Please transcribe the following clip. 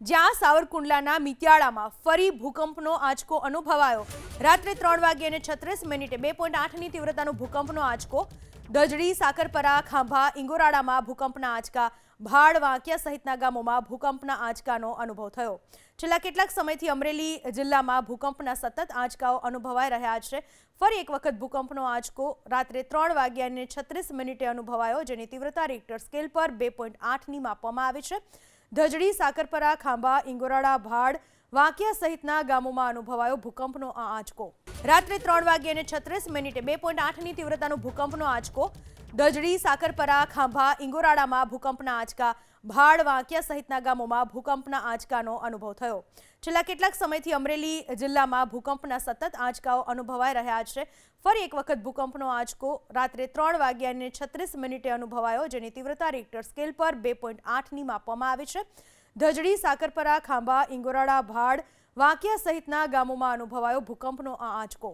જ્યાં સાવરકુંડલાના મિત્યાળામાં ફરી ભૂકંપનો આંચકો અનુભવાયો। રાત્રે 3:36 2.8ની તીવ્રતાનો ભૂકંપનો આંચકો। દજડી, સાકરપરા, ખાંભા, ઇંગોરાળામાં ભૂકંપના આંચકા। ભાડ, વાંકિયા સહિતના ગામોમાં ભૂકંપના આંચકાનો અનુભવ થયો। છેલ્લા કેટલાક સમયથી અમરેલી જિલ્લામાં ભૂકંપના સતત આંચકાઓ અનુભવાઈ રહ્યા છે। ફરી એક વખત ભૂકંપનો આંચકો રાત્રે 3:36 અનુભવાયો, જેની તીવ્રતા રિક્ટર સ્કેલ પર 2.8ની માપવામાં આવી છે। દજડી, સાકરપરા, ખાંભા, ઇંગોરાળા, ભાડ, વાંકિયા સહિતના ગામોમાં અનુભવાયો ભૂકંપનો આ આંચકો। રાત્રે 3:36 2.8ની તીવ્રતાનો ભૂકંપનો આંચકો। દજડી, સાકરપરા, ખાંભા, ઇંગોરાળામાં ભૂકંપના આંચકા। ભાડ, વાંકિયા સહિતના ગામોમાં ભૂકંપના આંચકાનો અનુભવ થયો। છેલ્લા કેટલાક સમયથી અમરેલી જિલ્લામાં ભૂકંપના સતત આંચકાઓ અનુભવાઈ રહ્યા છે। ફરી એક વખત ભૂકંપનો આંચકો રાત્રે 3:36 અનુભવાયો, જેની તીવ્રતા રિક્ટર સ્કેલ પર 2.8ની માપવામાં આવી છે। દજડી, સાકરપરા, ખાંભા, ઇંગોરાળા, ભાડ, વાંકિયા સહિતના ગામોમાં અનુભવાયો ભૂકંપનો આ આંચકો।